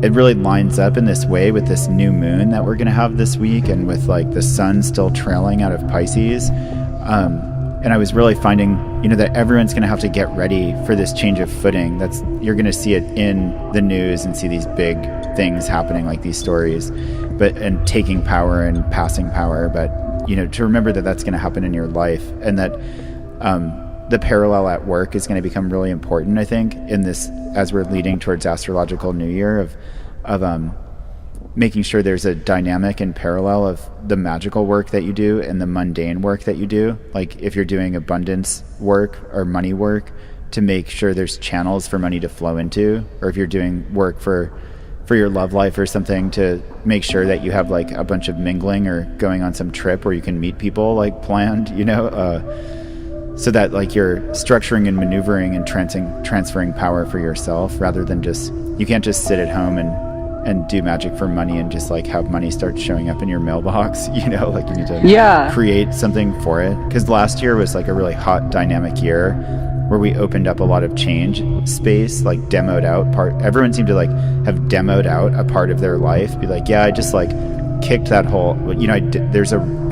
A: it really lines up in this way with this new moon that we're going to have this week, and with like the sun still trailing out of Pisces. And I was really finding, you know, that everyone's going to have to get ready for this change of footing. You're going to see it in the news and see these big things happening, like these stories, and taking power and passing power. But, you know, to remember that that's going to happen in your life, and that the parallel at work is going to become really important, I think, in this, as we're leading towards astrological New Year, of making sure there's a dynamic and parallel of the magical work that you do and the mundane work that you do. Like, if you're doing abundance work or money work, to make sure there's channels for money to flow into, or if you're doing work for your love life or something, to make sure that you have like a bunch of mingling or going on some trip where you can meet people like planned, you know, so that like you're structuring and maneuvering and transferring power for yourself, rather than you can't just sit at home and and do magic for money and just like have money start showing up in your mailbox, you know, like you need to create something for it. Because last year was like a really hot dynamic year where we opened up a lot of change space, like demoed out everyone seemed to like have demoed out a part of their life, be like, yeah, I just like kicked that whole, you know,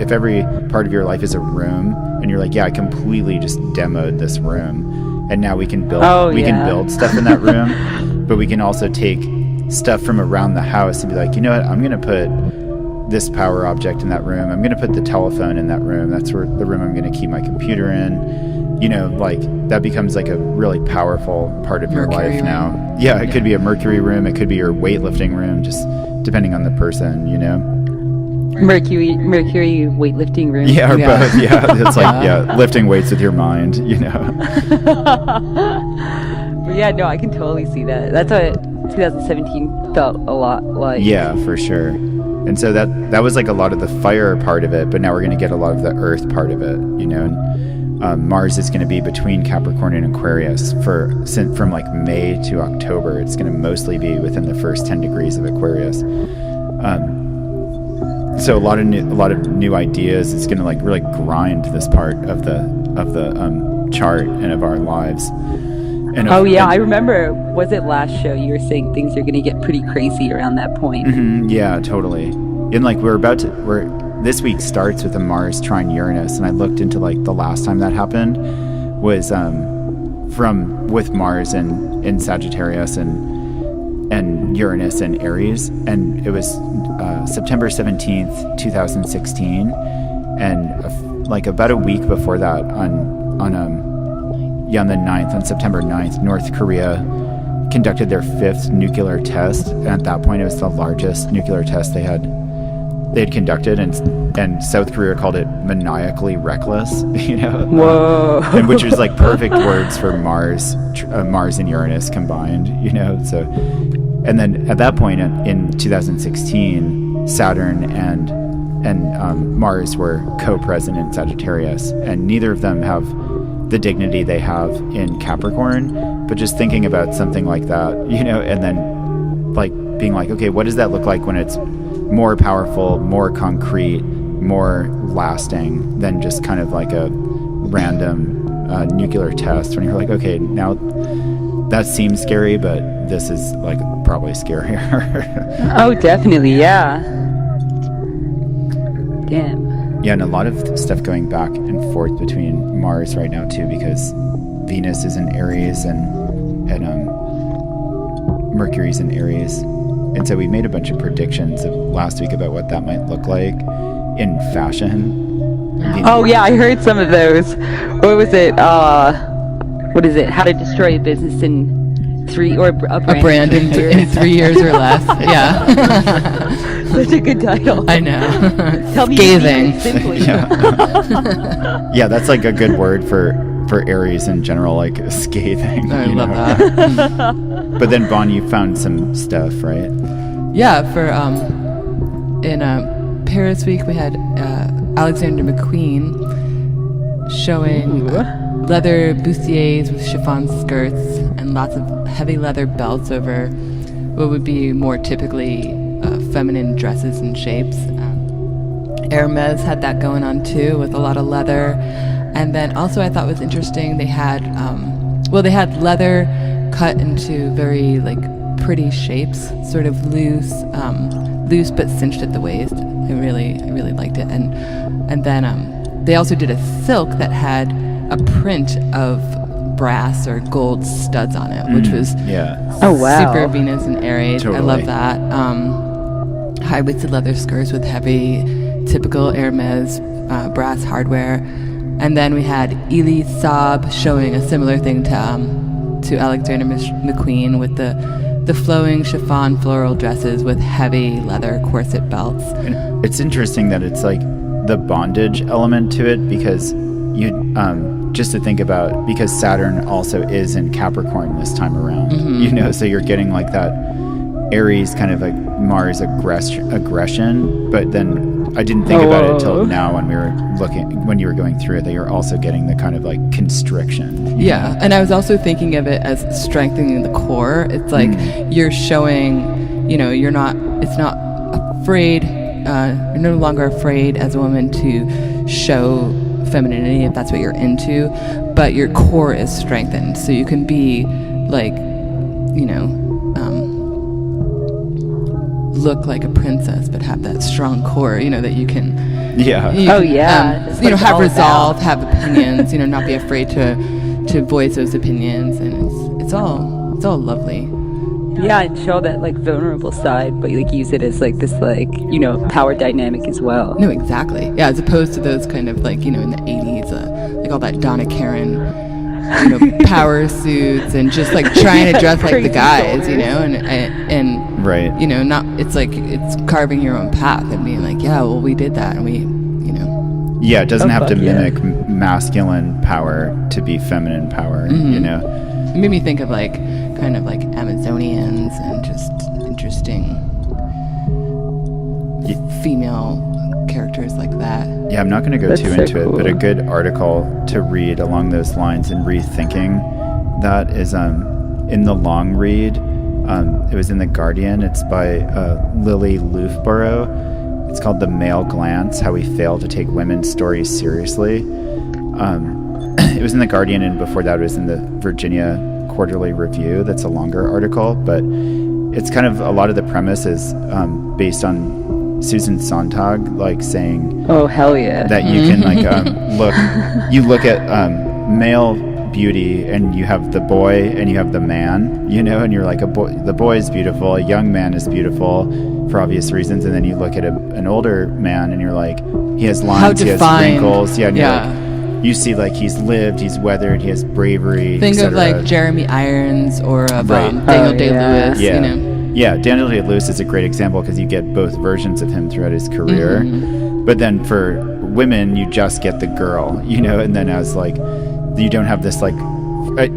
A: if every part of your life is a room and you're like, yeah, I completely just demoed this room, and now we can build can build stuff in that room, but we can also take stuff from around the house and be like, you know what, I'm going to put this power object in that room, I'm going to put the telephone in that room, that's where the room I'm going to keep my computer in, you know, like that becomes like a really powerful part of your life room. Now. Yeah, it could be a Mercury room, it could be your weightlifting room, just depending on the person, you know.
C: Mercury weightlifting room.
A: Yeah, or both. Yeah, it's like lifting weights with your mind, you know.
C: But yeah, no, I can totally see that. That's what 2017 felt a lot like.
A: Yeah, for sure. And so that was like a lot of the fire part of it, but now we're going to get a lot of the earth part of it, you know. Mars is going to be between Capricorn and Aquarius from like May to October. It's going to mostly be within the first 10 degrees of Aquarius. So a lot of new ideas. It's going to like really grind this part of the chart and of our lives. And
C: I remember. Was it last show you were saying things are going to get pretty crazy around that point?
A: Mm-hmm, yeah, totally. And like this week starts with a Mars trine Uranus, and I looked into like the last time that happened was with Mars in Sagittarius and Uranus in Aries, and it was September 17th, 2016, and like about a week before that on the 9th, on September 9th, North Korea conducted their 5th nuclear test, and at that point it was the largest nuclear test they had conducted, and South Korea called it maniacally reckless, you know.
C: Whoa.
A: And which was like perfect words for Mars and Uranus combined, you know. So, and then at that point in 2016, Saturn and Mars were co-present in Sagittarius, and neither of them have the dignity they have in Capricorn. But just thinking about something like that, you know, and then like being like, okay, what does that look like when it's more powerful, more concrete, more lasting than just kind of like a random nuclear test, when you're like, okay, now that seems scary, but this is like probably scarier.
C: Oh, definitely, yeah. Damn.
A: Yeah, and a lot of stuff going back and forth between Mars right now too, because Venus is in Aries and Mercury's in Aries. And so we made a bunch of predictions last week about what that might look like in fashion.
C: Oh yeah, I heard some of those. What was it? What is it? How to destroy a business in 3 or a brand
B: in 3 years or less. Yeah.
C: Such a good title.
B: I know.
C: Tell me
B: scathing.
C: Simply.
A: Yeah, that's like a good word for Aries in general, like scathing.
B: I love that.
A: But then, Bon, you found some stuff, right?
B: Yeah, for in Paris week we had Alexander McQueen showing leather bustiers with chiffon skirts and lots of heavy leather belts over what would be more typically feminine dresses and shapes. Hermes had that going on too, with a lot of leather. And then also I thought was interesting, they had leather cut into very like pretty shapes, sort of loose but cinched at the waist. I really liked it. And then they also did a silk that had a print of brass or gold studs on it, which was super Venus and Aries.
A: Totally.
B: I love that. High-waisted leather skirts with heavy, typical Hermes brass hardware. And then we had Elie Saab showing a similar thing to Alexander McQueen with the flowing chiffon floral dresses with heavy leather corset belts.
A: And it's interesting that it's like the bondage element to it, because you just to think about, because Saturn also is in Capricorn this time around, you know, so you're getting like that Aries kind of like Mars aggression, but then I didn't think about it until now when you were going through it, that you're also getting the kind of like constriction.
B: Yeah, and I was also thinking of it as strengthening the core. It's like you're showing, you're not afraid, you're no longer afraid as a woman to show femininity if that's what you're into, but your core is strengthened, so you can be like, look like a princess but have that strong core, that you can have resolve, have opinions, not be afraid to voice those opinions, and it's all lovely.
C: Yeah, and show that like vulnerable side, but like use it as like this like power dynamic as well.
B: No, exactly. Yeah, as opposed to those kind of like in the 80s, like all that Donna Karen, power suits and just like trying to dress like the guys, and
A: right.
B: Not, it's like it's carving your own path and being like, yeah, well, we did that, and we.
A: Yeah, it doesn't have to mimic masculine power to be feminine power.
B: It made me think of like kind of like Amazonians and just interesting female characters like that.
A: Yeah, I'm not going to go too into it, but a good article to read along those lines and rethinking that is in the long read. It was in The Guardian. It's by Lily Loughborough. It's called The Male Glance, How We Fail to Take Women's Stories Seriously. It was in The Guardian, and before that it was in the Virginia Quarterly Review. That's a longer article, but it's kind of, a lot of the premise is based on Susan Sontag, like saying,
C: oh hell yeah,
A: that you can like look at male beauty, and you have the boy and you have the man, and you're like, the boy is beautiful, a young man is beautiful for obvious reasons, and then you look at an older man and you're like, he has lines, he has wrinkles, and you're like, you see like he's lived, he's weathered, he has bravery.
B: Think of like Jeremy Irons or Daniel Day-Lewis.
A: Yeah, Daniel Day-Lewis is a great example because you get both versions of him throughout his career. Mm-hmm. But then for women, you just get the girl, and then as like, you don't have this like,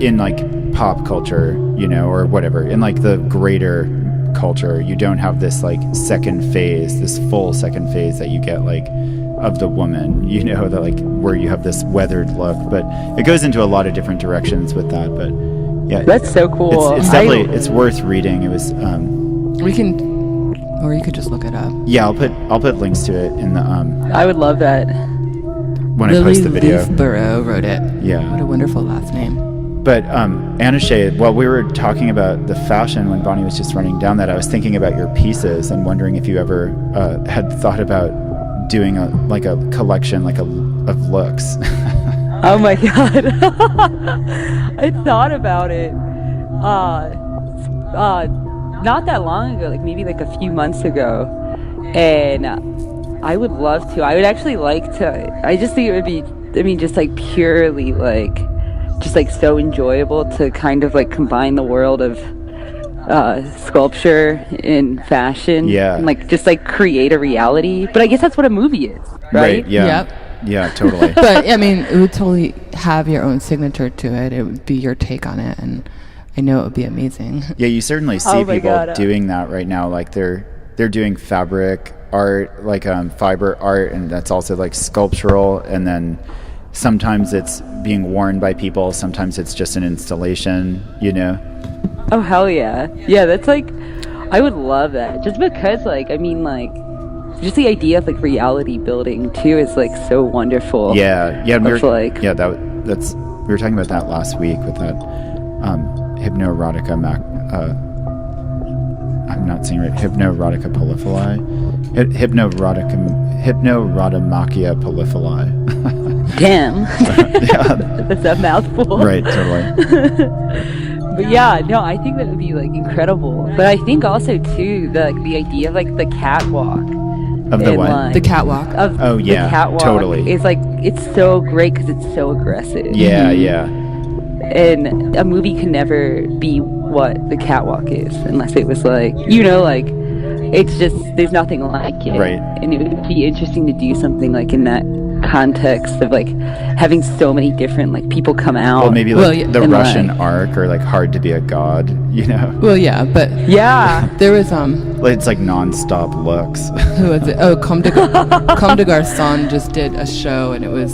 A: in like pop culture, or whatever, in like the greater culture, you don't have this like this full second phase that you get like of the woman, that like where you have this weathered look. But it goes into a lot of different directions with that. But yeah,
C: that's so cool.
A: It's definitely it's worth reading. It was
B: we can, or you could just look it up.
A: Yeah, I'll put links to it in the
C: I would love that
A: when I post the video.
B: Lily Loughborough wrote it.
A: Yeah,
B: what a wonderful last name.
A: But Anoushe, while we were talking about the fashion, when Bonnie was just running down that, I was thinking about your pieces and wondering if you ever had thought about doing a collection of looks.
C: Oh my god. I thought about it not that long ago, like maybe like a few months ago, and I would love to. I would actually like to. I just think it would be, just like purely like, just like so enjoyable to kind of like combine the world of sculpture and fashion, and like just like create a reality. But I guess that's what a movie is, right?
A: Yeah.
B: Yep.
A: Yeah, totally.
B: But I mean, it would totally have your own signature to it. It would be your take on it, and I know it would be amazing.
A: Yeah, you certainly see people doing that right now. Like they're doing fabric art, like fiber art, and that's also like sculptural. And then sometimes it's being worn by people. Sometimes it's just an installation.
C: Oh hell yeah! Yeah, that's like, I would love that. Just because, like, I mean, like, just the idea of like reality building too is like so wonderful.
A: Yeah. We were
C: that's
A: we were talking about that last week with that hypnoerotica I'm not saying right. Hypnoerotica polyphili. Hypnoerotomachia polyphili.
C: Damn.
A: Yeah.
C: That's a mouthful.
A: Right, totally.
C: But yeah, no, I think that would be like incredible. But I think also too the idea of like the catwalk.
A: Of the what?
C: Like,
B: the catwalk.
A: Oh yeah,
C: the catwalk.
A: Totally.
C: It's like, it's so great because it's so aggressive.
A: Yeah, yeah.
C: And a movie can never be what the catwalk is unless it was like, like, it's just, there's nothing like it.
A: Right.
C: And it would be interesting to do something like in that context of like having so many different like people come out.
A: Well, maybe like the Russian arc, or like Hard to Be a God,
B: Well, yeah, but
C: yeah,
B: there was
A: it's like non-stop looks.
B: Who was it? Oh, Comme des Garçons just did a show, and it was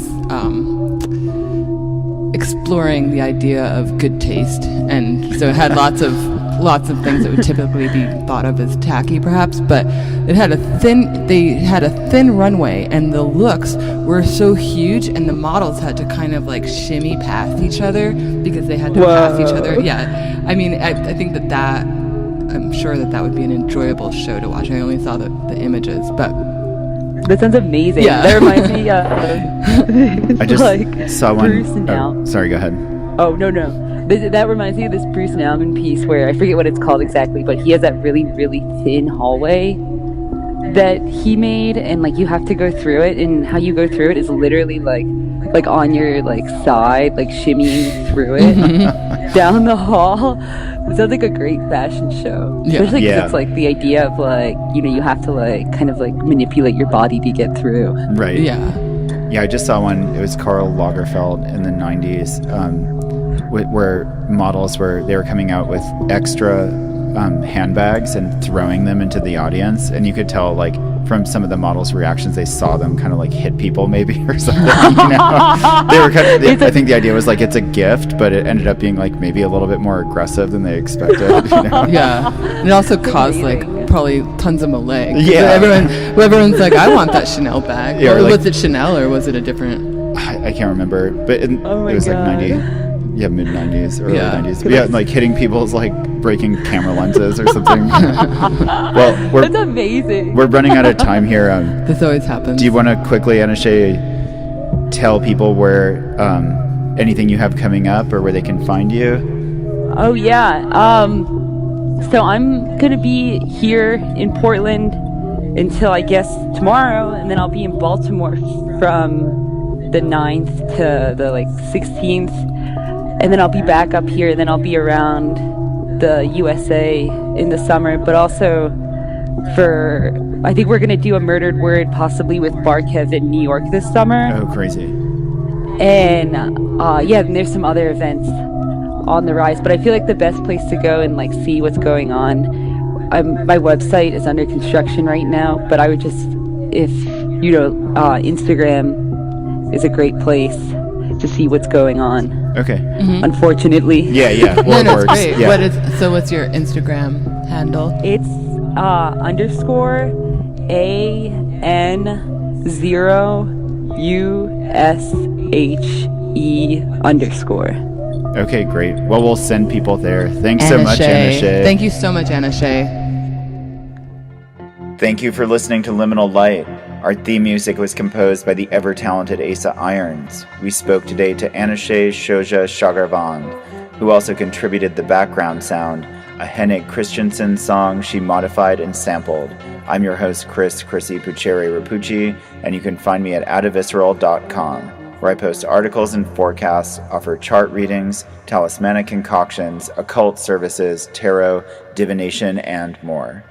B: exploring the idea of good taste, and so it had lots of lots of things that would typically be thought of as tacky, perhaps. But they had a thin runway, and the looks were so huge, and the models had to kind of like shimmy past each other because they had to pass each other. Yeah, I mean, I think that I'm sure that would be an enjoyable show to watch. I only saw the images, but
C: that sounds amazing.
B: Yeah.
C: That reminds me of
A: I just saw one.
C: Bruce Nauman.
A: Sorry, go ahead.
C: Oh, no. That reminds me of this Bruce Nauman piece where I forget what it's called exactly, but he has that really, really thin hallway that he made, and like you have to go through it, and how you go through it is literally like on your like side, like shimmying through it down the hall. It sounds like a great fashion show, especially because it's like the idea of like, you know, you have to like kind of like manipulate your body to get through.
A: Right.
B: Yeah.
A: I just saw one. It was Karl Lagerfeld in the 90s, where models were coming out with extra handbags and throwing them into the audience, and you could tell like from some of the models' reactions, they saw them kind of like hit people maybe or something. You know? They were I think the idea was like it's a gift, but it ended up being like maybe a little bit more aggressive than they expected. You know?
B: Yeah, and it also caused like probably tons of melee.
A: Yeah,
B: everyone's like, I want that Chanel bag.
A: Yeah,
B: or
A: like,
B: was it Chanel or was it a different?
A: I can't remember, but it was
C: God.
A: like 90. Yeah, mid 90s, early
B: Yeah.
A: 90s. But yeah, like hitting people's like breaking camera lenses or something. Well,
C: That's amazing.
A: we're running out of time here.
B: This always happens.
A: Do you want to quickly, Anoushe, tell people where anything you have coming up or where they can find you?
C: Oh yeah. So I'm gonna be here in Portland until I guess tomorrow, and then I'll be in Baltimore from the 9th to the like 16th, and then I'll be back up here, and then I'll be around the USA in the summer, but also I think we're gonna do a Murdered Word possibly with Barkev in New York this summer.
A: Oh, crazy.
C: And and there's some other events on the rise, but I feel like the best place to go and like see what's going on, my website is under construction right now, but I would just, if you know, Instagram is a great place to see what's going on.
A: Okay.
B: Mm-hmm.
C: Unfortunately.
A: Yeah. Well,
B: no,
A: it works.
B: it's great.
A: Yeah.
B: What's your Instagram handle?
C: It's underscore AN0USHE underscore.
A: Okay, great. Well, we'll send people there. Thanks so much, Anoushe.
B: Thank you so much, Anoushe.
A: Thank you for listening to Liminal Light. Our theme music was composed by the ever-talented Asa Irons. We spoke today to Anoushe Shoja-Chaghorvand, who also contributed the background sound, a Henning Christiansan song she modified and sampled. I'm your host, Chrissy Pucheri Rapucci, and you can find me at atavisceral.com, where I post articles and forecasts, offer chart readings, talismanic concoctions, occult services, tarot, divination, and more.